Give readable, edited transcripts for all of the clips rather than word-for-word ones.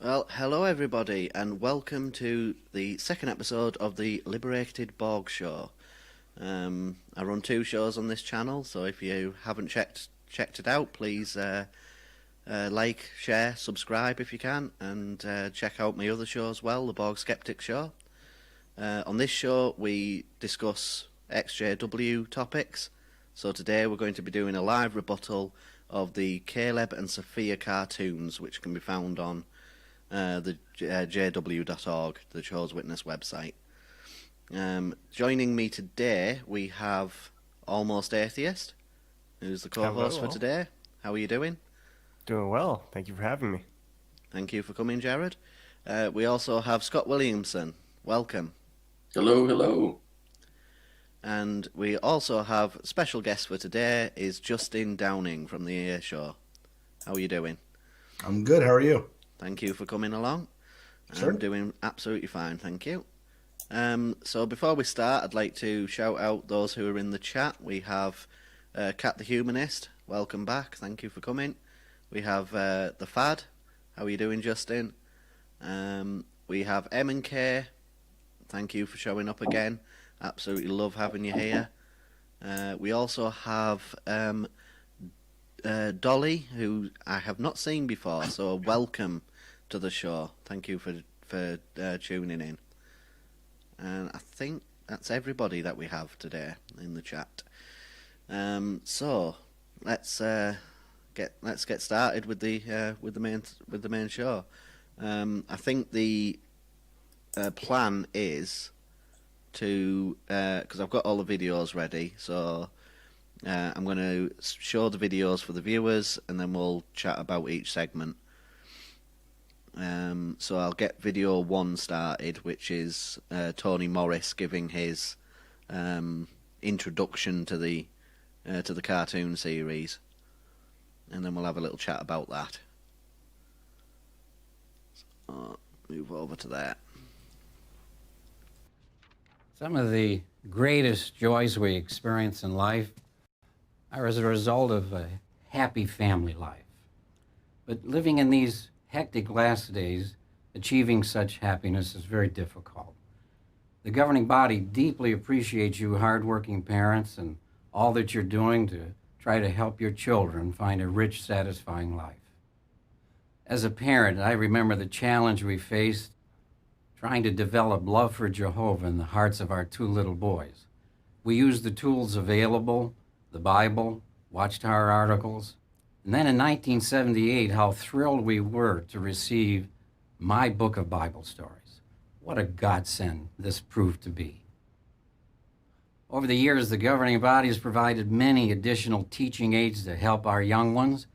Well, hello everybody, and welcome to the second episode of the Liberated Borg Show. I run two shows on this channel, so if you haven't checked it out, please like, share, subscribe if you can, and check out my other show as well, the Borg Skeptic Show. On this show, we discuss XJW topics. So today we're going to be doing a live rebuttal of the Caleb and Sophia cartoons, which can be found on the jw.org, the Jehovah's Witness website. Joining me today, we have Almost Atheist, who's the co-host for today. How are you doing? Doing well. Thank you for having me. Thank you for coming, Jared. We also have Scott Williamson. Welcome. Hello, hello. And we also have special guest for today is Justin Downing from the EA Show. How are you doing? I'm good. How are you? Thank you for coming along. Sure. I'm doing absolutely fine, thank you. So before we start, I'd like to shout out those who are in the chat. We have Cat the Humanist. Welcome back. Thank you for coming. We have The Fad. How are you doing, Justin? We have M&K. Thank you for showing up again. Absolutely love having you here. We also have Dolly, who I have not seen before, so welcome to the show. Thank you for tuning in. And I think that's everybody that we have today in the chat. So let's get started with the main show. I think the plan is to because I've got all the videos ready, so I'm going to show the videos for the viewers, and then we'll chat about each segment. So I'll get video 1 started, which is Tony Morris giving his introduction to the cartoon series, and then we'll have a little chat about that. So move over to that. Some of the greatest joys we experience in life are as a result of a happy family life. But living in these hectic last days, achieving such happiness is very difficult. The governing body deeply appreciates you hardworking parents and all that you're doing to try to help your children find a rich, satisfying life. As a parent, I remember the challenge we faced trying to develop love for Jehovah in the hearts of our 2 little boys. We used the tools available, the Bible, Watchtower articles, and then in 1978, how thrilled we were to receive my book of Bible stories. What a godsend this proved to be. Over the years, the governing body has provided many additional teaching aids to help our young ones,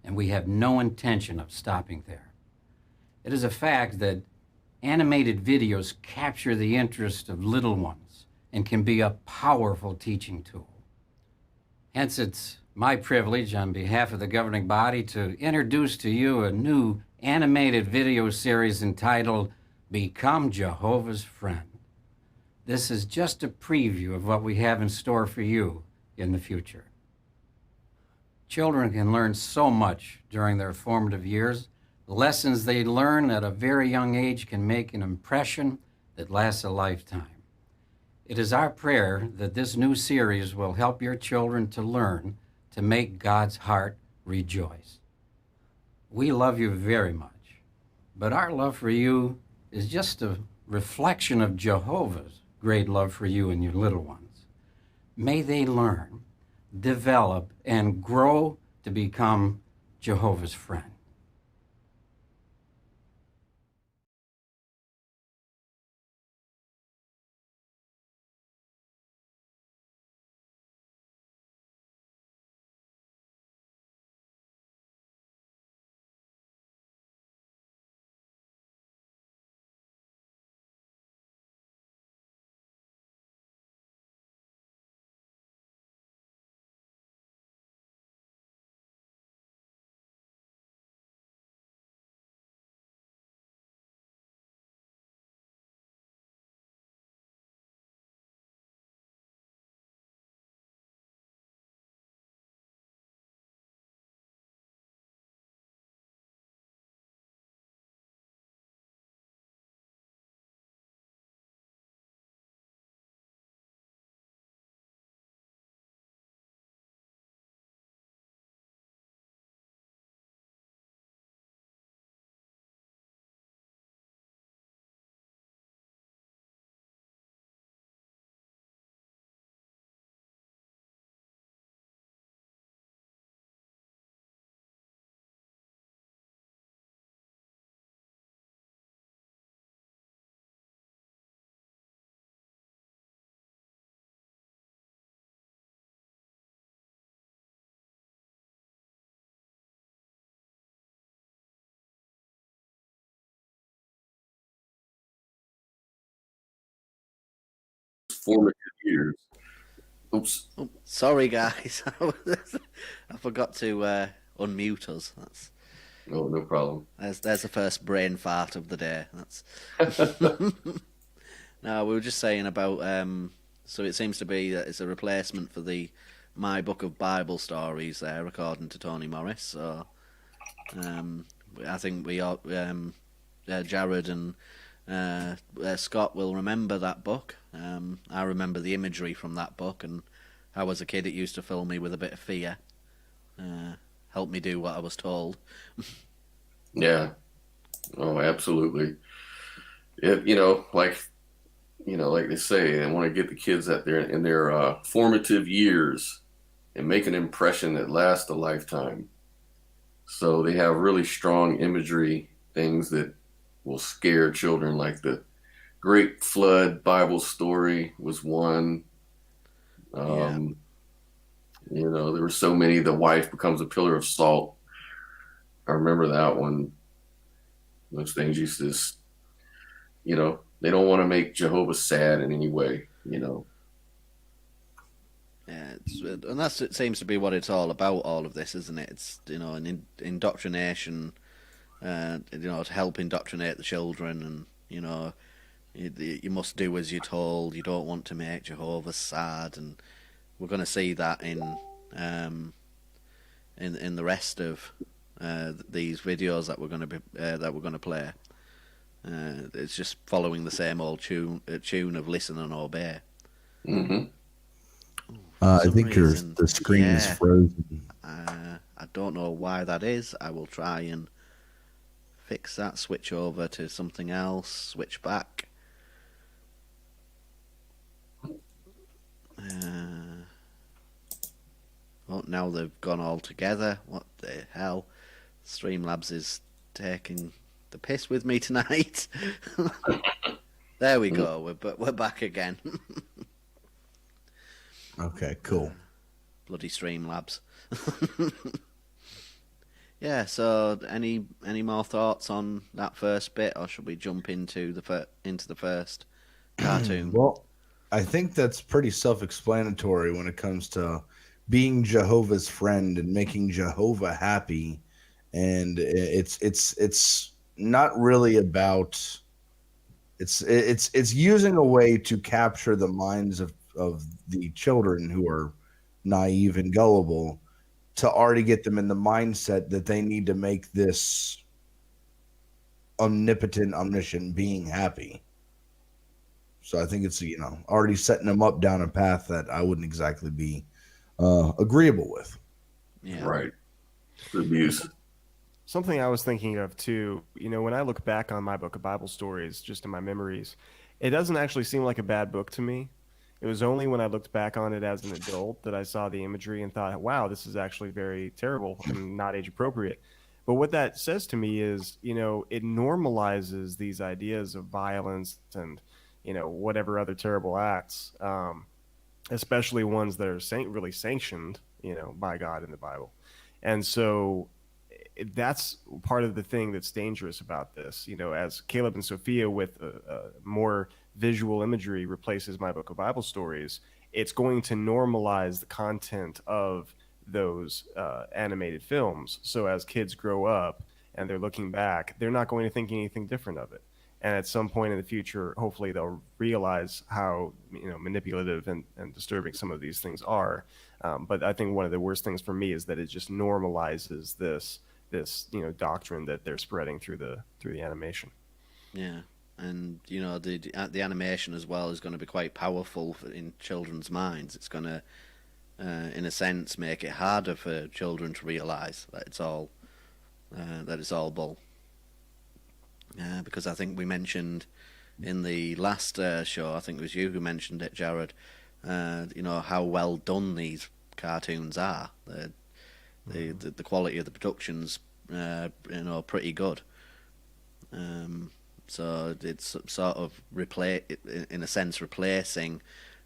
and we have no intention of stopping there. It is a fact that animated videos capture the interest of little ones and can be a powerful teaching tool. Hence, it's my privilege on behalf of the governing body to introduce to you a new animated video series entitled Become Jehovah's Friend. This is just a preview of what we have in store for you in the future. Children can learn so much during their formative years. The lessons they learn at a very young age can make an impression that lasts a lifetime. It is our prayer that this new series will help your children to learn to make God's heart rejoice. We love you very much, but our love for you is just a reflection of Jehovah's great love for you and your little ones. May they learn, develop, and grow to become Jehovah's friend. formative years. Oops. Oh, sorry, guys. I forgot to unmute us. Oh, no problem. There's the first brain fart of the day. No, we were just saying about. So it seems to be that it's a replacement for the My Book of Bible Stories there, according to Tony Morris. So I think we all, Jared and Scott will remember that book. I remember the imagery from that book, and how as a kid it used to fill me with a bit of fear. Help me do what I was told. Yeah. Oh, absolutely. Like they say, they want to get the kids out there in their formative years and make an impression that lasts a lifetime. So they have really strong imagery, things that will scare children, like the Great Flood Bible story was one. There were so many. The wife becomes a pillar of salt. I remember that one. Those things used to, they don't want to make Jehovah sad in any way, Yeah, and it seems to be what it's all about. All of this, isn't it? It's an indoctrination, to help indoctrinate the children, and you must do as you're told. You don't want to make Jehovah sad, and we're going to see that in the rest of these videos that we're going to play. It's just following the same old tune of listen and obey. Mm-hmm. I think the screen is frozen. I don't know why that is. I will try and fix that. Switch over to something else. Switch back. Now they've gone all together. What the hell? Streamlabs is taking the piss with me tonight. There we go. We're back again. Okay, cool. Bloody Streamlabs. Yeah. So, any more thoughts on that first bit, or should we jump into the first cartoon? Well, I think that's pretty self-explanatory when it comes to being Jehovah's friend and making Jehovah happy, and it's not really about. It's using a way to capture the minds of the children who are naive and gullible, to already get them in the mindset that they need to make this omnipotent, omniscient being happy. So I think it's already setting them up down a path that I wouldn't exactly be agreeable with. Yeah. Right. Abuse. Something I was thinking of too, when I look back on my book of Bible stories, just in my memories, it doesn't actually seem like a bad book to me. It was only when I looked back on it as an adult that I saw the imagery and thought, wow, this is actually very terrible and not age appropriate. But what that says to me is, it normalizes these ideas of violence and, whatever other terrible acts, especially ones that are really sanctioned, by God in the Bible. And so that's part of the thing that's dangerous about this. As Caleb and Sophia with more visual imagery replaces my book of Bible stories, it's going to normalize the content of those animated films. So as kids grow up and they're looking back, they're not going to think anything different of it. And at some point in the future, hopefully they'll realize how manipulative and disturbing some of these things are. But I think one of the worst things for me is that it just normalizes this doctrine that they're spreading through the animation. Yeah, and the animation as well is going to be quite powerful in children's minds. It's going to, in a sense, make it harder for children to realise that it's all bull. Because I think we mentioned in the last show, I think it was you who mentioned it, Jared. How well done these cartoons are. The quality of the production's pretty good. So it's sort of in a sense replacing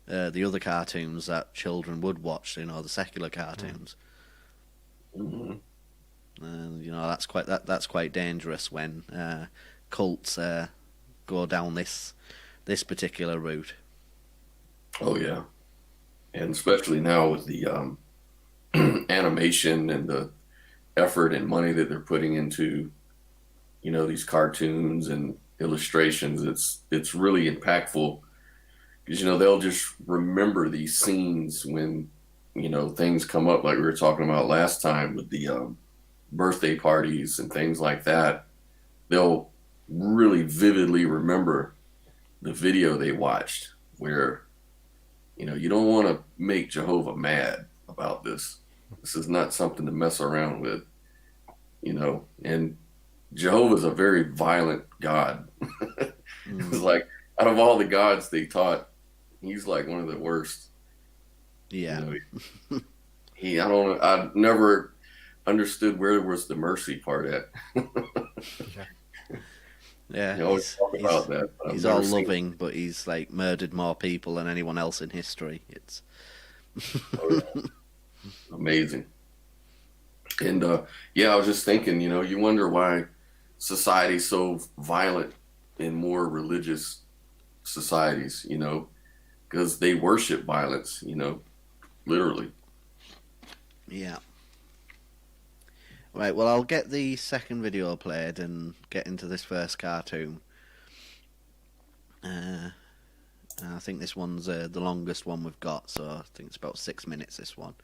the other cartoons that children would watch. The secular cartoons. Mm-hmm. That's quite dangerous when cults go down this particular route. Oh yeah, and especially now with the animation and the effort and money that they're putting into, these cartoons and illustrations, it's really impactful because they'll just remember these scenes when things come up like we were talking about last time with the birthday parties and things like that. They'll really vividly remember the video they watched where you don't want to make Jehovah mad about this. This is not something to mess around with, and Jehovah's a very violent God. It's like out of all the gods they taught, he's like one of the worst. Yeah. I never understood where was the mercy part at. Yeah, about that. He's all loving, but he's like murdered more people than anyone else in history. It's amazing. And I was just thinking, you wonder why society's so violent in more religious societies, because they worship violence, literally. Yeah. Right, well, I'll get the second video played and get into this first cartoon. I think this one's the longest one we've got, so I think it's about 6 minutes, this one.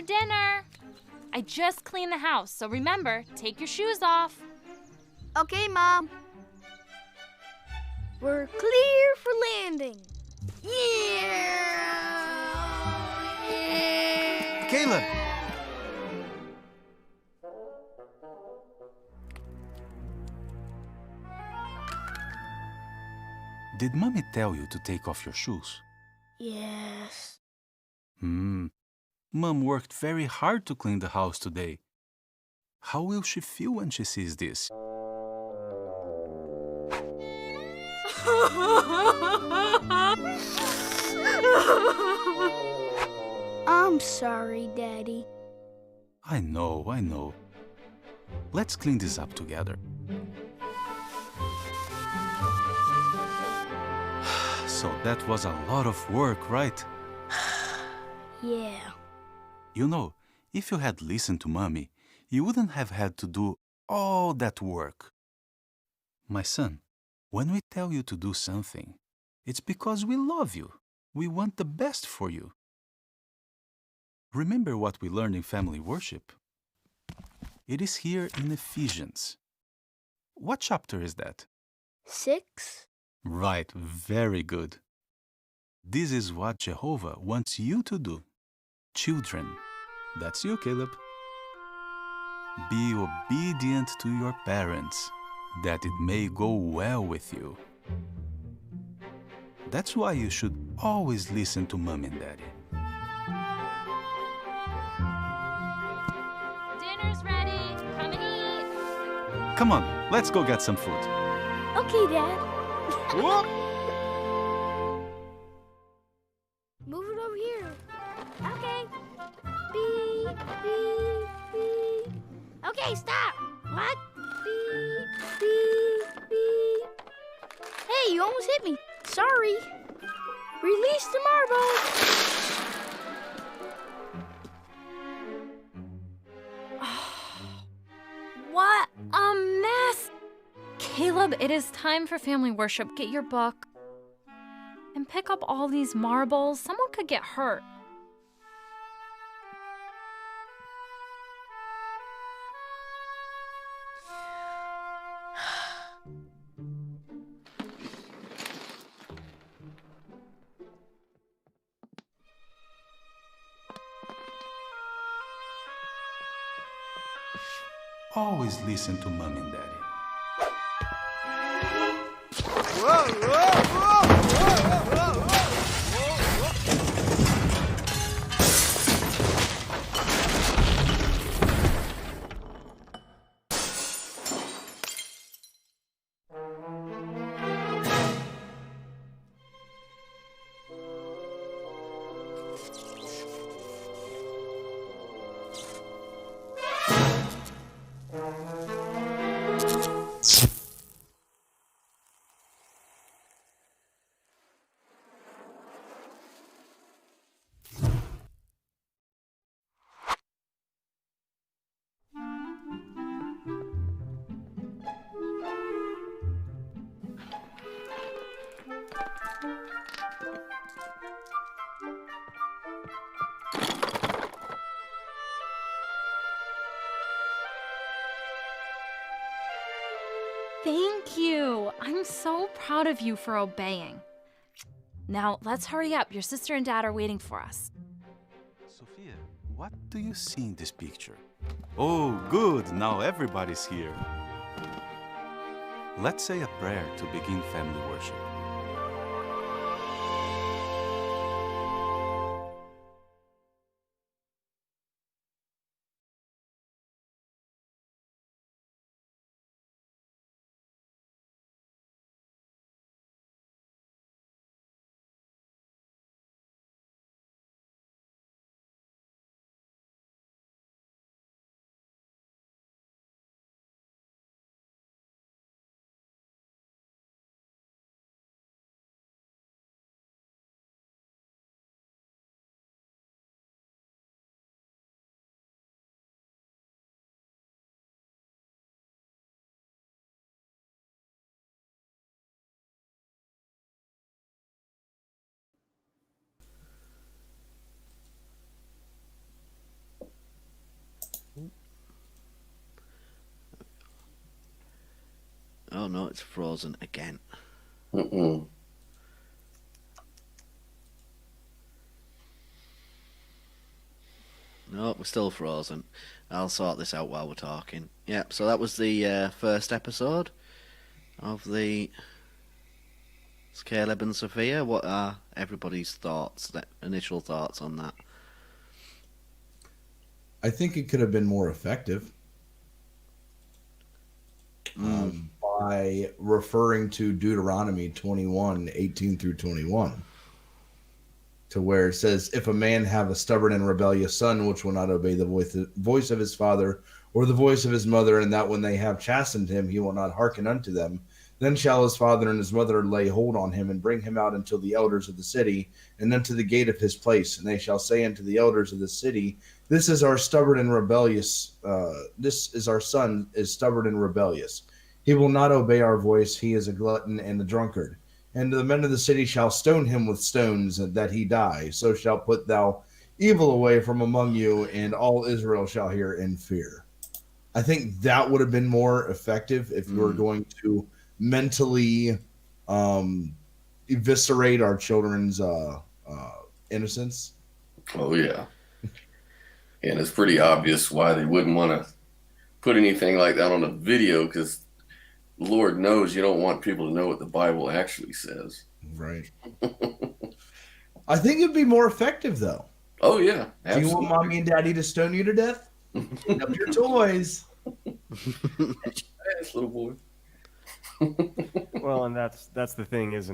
Dinner. I just cleaned the house, so remember, take your shoes off. Okay, Mom. We're clear for landing. Yeah! Caleb! Did Mommy tell you to take off your shoes? Yes. Mom worked very hard to clean the house today. How will she feel when she sees this? I'm sorry, Daddy. I know. Let's clean this up together. So that was a lot of work, right? Yeah. If you had listened to Mommy, you wouldn't have had to do all that work. My son, when we tell you to do something, it's because we love you. We want the best for you. Remember what we learned in family worship? It is here in Ephesians. What chapter is that? 6? Right, very good. This is what Jehovah wants you to do. Children, that's you, Caleb. Be obedient to your parents, that it may go well with you. That's why you should always listen to Mom and Daddy. Dinner's ready. Come and eat. Come on, let's go get some food. Okay, Dad. Whoop! Move it over here. Okay. Beep, beep, beep. Okay, stop. What? Beep, beep, beep. Hey, you almost hit me. Sorry. Release the marble. What a mess! Caleb, it is time for family worship. Get your book. And pick up all these marbles. Someone could get hurt. Always listen to Mom and Daddy. Thank you. I'm so proud of you for obeying. Now, let's hurry up. Your sister and dad are waiting for us. Sophia, what do you see in this picture? Oh, good. Now everybody's here. Let's say a prayer to begin family worship. Oh no, it's frozen again. Mm-mm. No, we're still frozen. I'll sort this out while we're talking. Yep, so that was the first episode of the Caleb and Sophia. What are everybody's thoughts, initial thoughts on that? I think it could have been more effective by referring to Deuteronomy 21:18 through 21, to where it says, if a man have a stubborn and rebellious son, which will not obey the voice of his father or the voice of his mother, and that when they have chastened him, he will not hearken unto them, then shall his father and his mother lay hold on him and bring him out unto the elders of the city and unto the gate of his place. And they shall say unto the elders of the city, this is our stubborn and rebellious. This is our son is stubborn and rebellious. He will not obey our voice. He is a glutton and a drunkard. And the men of the city shall stone him with stones, that he die. So shall put thou evil away from among you, and all Israel shall hear in fear. I think that would have been more effective if we were going to mentally eviscerate our children's innocence. Oh, yeah. And it's pretty obvious why they wouldn't want to put anything like that on a video, because Lord knows you don't want people to know what the Bible actually says. Right. I think it'd be more effective, though. Oh, yeah. Do you Absolutely. want mommy and daddy to stone you to death? Pick up your toys. Yes, little boy. Well, and that's the thing, isn't